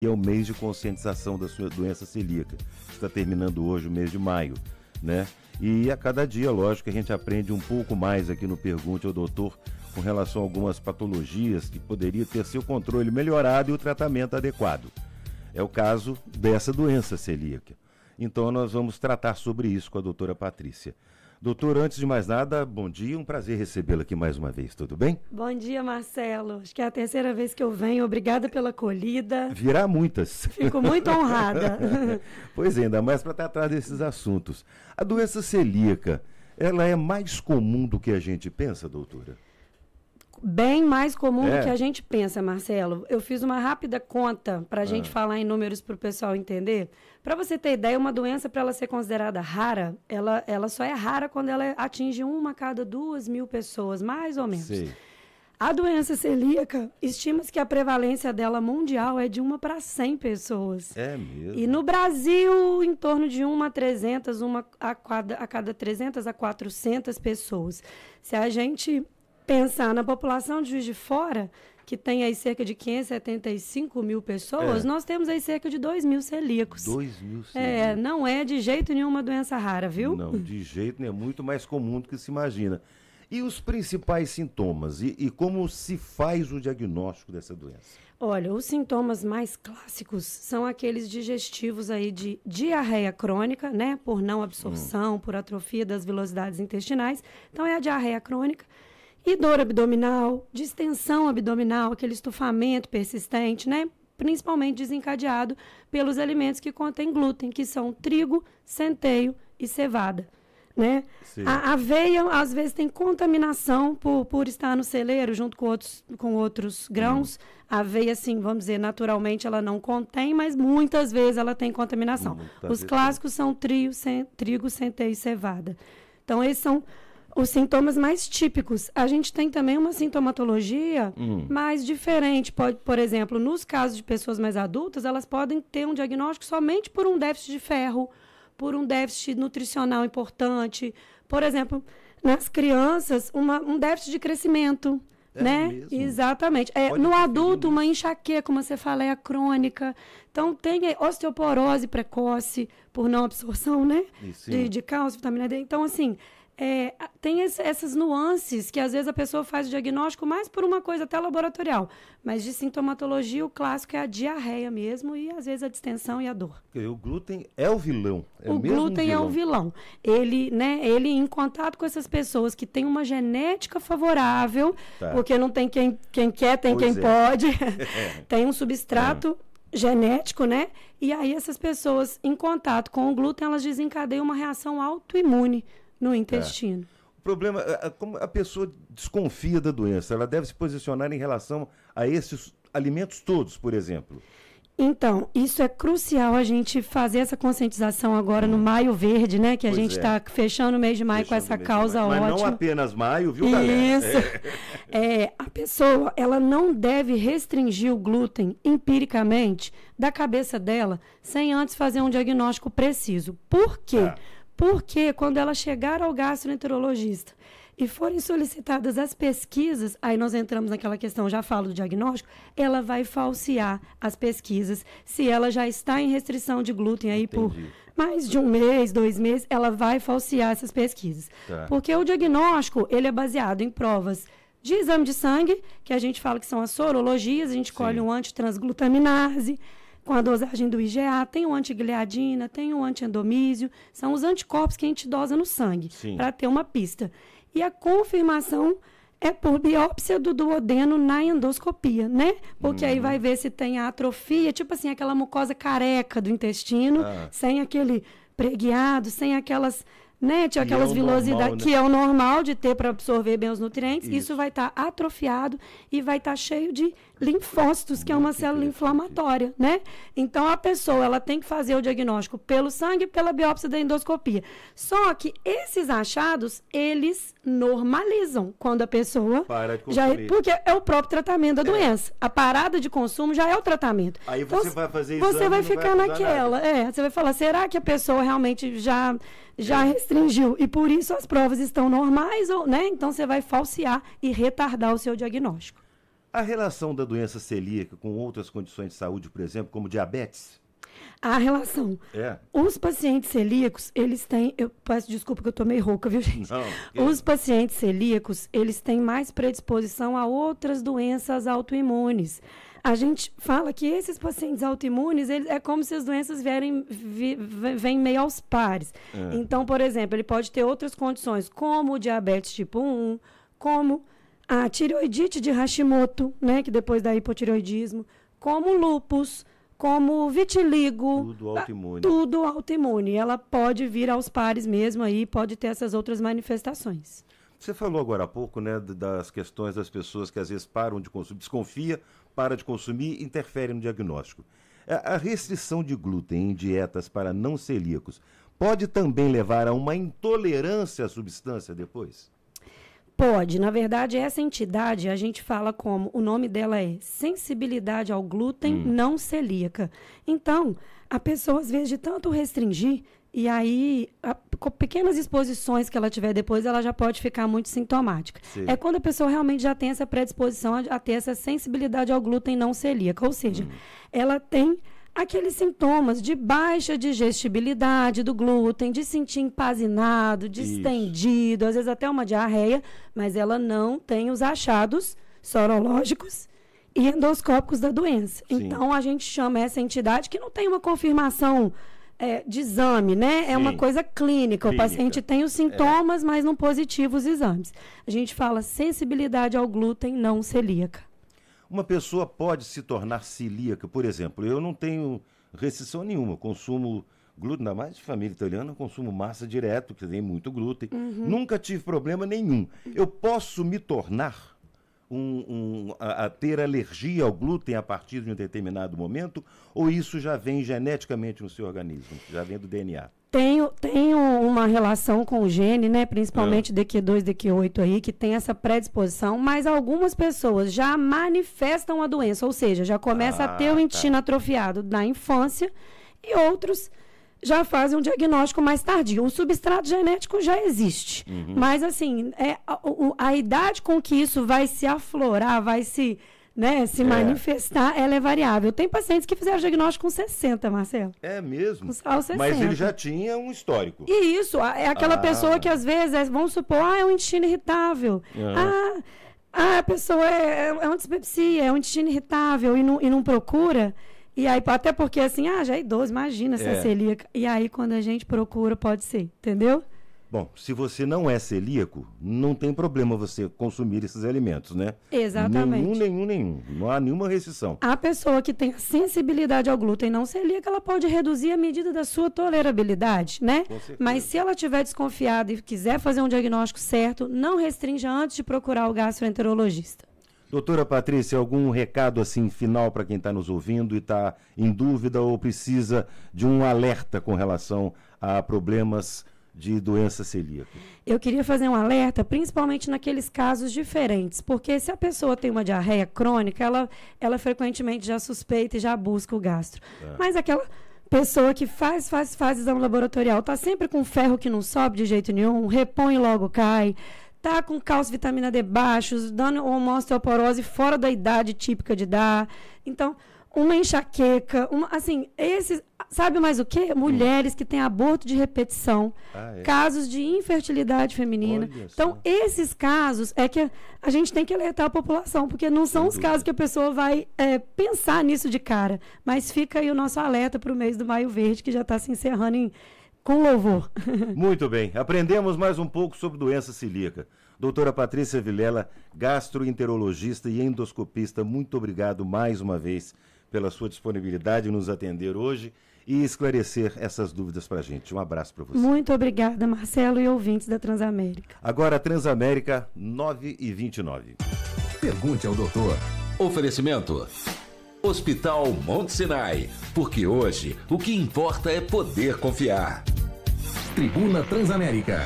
E é o mês de conscientização da sua doença celíaca. Está terminando hoje o mês de maio, né? E a cada dia, lógico, a gente aprende um pouco mais aqui no Pergunte ao Doutor com relação a algumas patologias que poderia ter seu controle melhorado e o tratamento adequado. É o caso dessa doença celíaca. Então nós vamos tratar sobre isso com a doutora Patrícia. Doutora, antes de mais nada, bom dia, um prazer recebê-la aqui mais uma vez, tudo bem? Bom dia, Marcelo. Acho que é a terceira vez que eu venho. Obrigada pela acolhida. Virá muitas. Fico muito honrada. Pois é, ainda mais para tratar desses assuntos. A doença celíaca, ela é mais comum do que a gente pensa, doutora? Bem mais comum do que a gente pensa, Marcelo. Eu fiz uma rápida conta para a gente falar em números para o pessoal entender. Para você ter ideia, uma doença, para ela ser considerada rara, ela só é rara quando ela atinge 1 a cada 2.000 pessoas, mais ou menos. Sei. A doença celíaca, estima-se que a prevalência dela mundial é de 1 para 100 pessoas. É mesmo? E no Brasil, em torno de 1 a 300, a cada 300 a 400 pessoas. Se a gente pensar na população de Juiz de Fora, que tem aí cerca de 575 mil pessoas, nós temos aí cerca de 2.000 celíacos. 2.000 celíacos. Não é de jeito nenhum uma doença rara, viu? Não, de jeito nenhum, é muito mais comum do que se imagina. E os principais sintomas? E como se faz o diagnóstico dessa doença? Olha, os sintomas mais clássicos são aqueles digestivos aí de diarreia crônica, né? Por não absorção, por atrofia das velocidades intestinais. Então, é a diarreia crônica. E dor abdominal, distensão abdominal, aquele estufamento persistente, né? Principalmente desencadeado pelos alimentos que contêm glúten, que são trigo, centeio e cevada, né? A aveia, às vezes, tem contaminação por estar no celeiro junto com outros grãos. A aveia, assim, vamos dizer, naturalmente ela não contém, mas muitas vezes ela tem contaminação. Os clássicos são trigo, centeio e cevada. Então, esses são os sintomas mais típicos. A gente tem também uma sintomatologia mais diferente. Por exemplo, nos casos de pessoas mais adultas, elas podem ter um diagnóstico somente por um déficit de ferro, por um déficit nutricional importante. Por exemplo, nas crianças, um déficit de crescimento. Né? Mesmo? Exatamente. No adulto, uma enxaqueca, uma cefaleia crônica. Então, tem osteoporose precoce por não absorção, né? De cálcio, vitamina D. Então, assim, tem essas nuances que às vezes a pessoa faz o diagnóstico mais por uma coisa até laboratorial, mas de sintomatologia o clássico é a diarreia mesmo e às vezes a distensão e a dor. O glúten é o vilão. O glúten é o vilão. Ele em contato com essas pessoas que têm uma genética favorável, porque não tem quem quer, tem quem pode, tem um substrato genético, né? E aí essas pessoas em contato com o glúten, elas desencadeiam uma reação autoimune no intestino. O problema é como a pessoa desconfia da doença. Ela deve se posicionar em relação a esses alimentos todos, por exemplo. Então, isso é crucial a gente fazer essa conscientização agora no Maio Verde, né? Que a gente está fechando o mês de maio com essa causa ótima. Mas não apenas maio, viu, galera? Isso. A pessoa, ela não deve restringir o glúten empiricamente da cabeça dela sem antes fazer um diagnóstico preciso. Por quê? Porque quando ela chegar ao gastroenterologista e forem solicitadas as pesquisas, aí nós entramos naquela questão, já falo do diagnóstico, ela vai falsear as pesquisas. Se ela já está em restrição de glúten aí por mais de 1 mês, 2 meses, ela vai falsear essas pesquisas. Porque o diagnóstico, ele é baseado em provas de exame de sangue, que a gente fala que são as sorologias, a gente colhe um antitransglutaminase, com a dosagem do IgA, tem o antigliadina, tem o antiendomísio, são os anticorpos que a gente dosa no sangue, para ter uma pista. E a confirmação é por biópsia do duodeno na endoscopia, né? Porque aí vai ver se tem a atrofia, tipo assim, aquela mucosa careca do intestino, sem aquele preguiado, sem aquelas, né? Tinha aquelas vilosidades, né? Que é o normal de ter para absorver bem os nutrientes. Isso vai estar atrofiado e vai estar cheio de linfócitos, que é uma célula inflamatória, né? Então, a pessoa, ela tem que fazer o diagnóstico pelo sangue e pela biópsia da endoscopia. Só que esses achados, eles normalizam quando a pessoa para de consumir. Porque é o próprio tratamento da doença. A parada de consumo já é o tratamento. Aí você então, vai fazer exame, você vai ficar naquela. Você vai falar, será que a pessoa realmente já restringiu? E por isso as provas estão normais, né? Então você vai falsear e retardar o seu diagnóstico. A relação da doença celíaca com outras condições de saúde, por exemplo, como diabetes? A relação. Os pacientes celíacos, eles têm... Eu peço desculpa que eu tô meio rouca, viu, gente? Não. Os pacientes celíacos, eles têm mais predisposição a outras doenças autoimunes. A gente fala que esses pacientes autoimunes, é como se as doenças vêm meio aos pares. Então, por exemplo, ele pode ter outras condições, como o diabetes tipo 1, como a tireoidite de Hashimoto, né, que depois dá hipotireoidismo, como o lúpus, como o vitiligo. Tudo autoimune. Tudo autoimune. Ela pode vir aos pares mesmo aí, pode ter essas outras manifestações. Você falou agora há pouco, né, das questões das pessoas que às vezes param de consumir, desconfia, para de consumir, interfere no diagnóstico. A restrição de glúten em dietas para não celíacos pode também levar a uma intolerância à substância depois? Pode. Na verdade, essa entidade, a gente fala como, o nome dela é sensibilidade ao glúten não celíaca. Então, a pessoa, às vezes, de tanto restringir, e aí, com pequenas exposições que ela tiver depois, ela já pode ficar muito sintomática. Sim. É quando a pessoa realmente já tem essa predisposição a ter essa sensibilidade ao glúten não celíaca. Ou seja, ela tem aqueles sintomas de baixa digestibilidade do glúten, de sentir empazinado, distendido, às vezes até uma diarreia, mas ela não tem os achados sorológicos e endoscópicos da doença. Sim. Então, a gente chama essa entidade que não tem uma confirmação de exame, né? É uma coisa clínica. O paciente tem os sintomas, mas não positivos os exames. A gente fala sensibilidade ao glúten não celíaca. Uma pessoa pode se tornar celíaca, por exemplo, eu não tenho restrição nenhuma, consumo glúten, ainda mais de família italiana, eu consumo massa direto, que tem muito glúten, nunca tive problema nenhum. Eu posso me tornar a ter alergia ao glúten a partir de um determinado momento, ou isso já vem geneticamente no seu organismo, já vem do DNA? Tem uma relação com o gene, né? Principalmente DQ2, DQ8 aí, que tem essa predisposição, mas algumas pessoas já manifestam a doença, ou seja, já começa a ter o intestino atrofiado na infância, e outros já fazem um diagnóstico mais tardio. O substrato genético já existe, mas assim, a idade com que isso vai se aflorar, vai se manifestar, ela é variável. Tem pacientes que fizeram diagnóstico com 60, Marcelo. É mesmo? Mas ele já tinha um histórico. E isso, é aquela pessoa que às vezes, vamos supor, é um intestino irritável. A pessoa é uma dispepsia, é um intestino irritável e não procura. E aí, até porque assim, já é idoso, imagina se é celíaca. E aí, quando a gente procura, pode ser, entendeu? Bom, se você não é celíaco, não tem problema você consumir esses alimentos, né? Exatamente. Nenhum. Não há nenhuma restrição. A pessoa que tem sensibilidade ao glúten não celíaca, ela pode reduzir a medida da sua tolerabilidade, né? Com certeza. Mas se ela estiver desconfiada e quiser fazer um diagnóstico certo, não restrinja antes de procurar o gastroenterologista. Doutora Patrícia, algum recado assim final para quem está nos ouvindo e está em dúvida ou precisa de um alerta com relação a problemas de doença celíaca? Eu queria fazer um alerta, principalmente naqueles casos diferentes, porque se a pessoa tem uma diarreia crônica, ela frequentemente já suspeita e já busca o gastro. Mas aquela pessoa que faz exame laboratorial, está sempre com ferro que não sobe de jeito nenhum, repõe e logo cai, está com cálcio e vitamina D baixos, dando uma osteoporose fora da idade típica de dar. Então, uma enxaqueca, sabe mais o quê? Mulheres que têm aborto de repetição, casos de infertilidade feminina. Então, esses casos é que a gente tem que alertar a população, porque não são os casos que a pessoa vai pensar nisso de cara. Mas fica aí o nosso alerta para o mês do Maio Verde, que já está se encerrando com louvor. Muito bem. Aprendemos mais um pouco sobre doença celíaca. Doutora Patrícia Vilela, gastroenterologista e endoscopista, muito obrigado mais uma vez pela sua disponibilidade em nos atender hoje e esclarecer essas dúvidas para a gente. Um abraço para você. Muito obrigada, Marcelo, e ouvintes da Transamérica. Agora a Transamérica 9h29. Pergunte ao doutor. Oferecimento Hospital Monte Sinai, porque hoje o que importa é poder confiar. Tribuna Transamérica.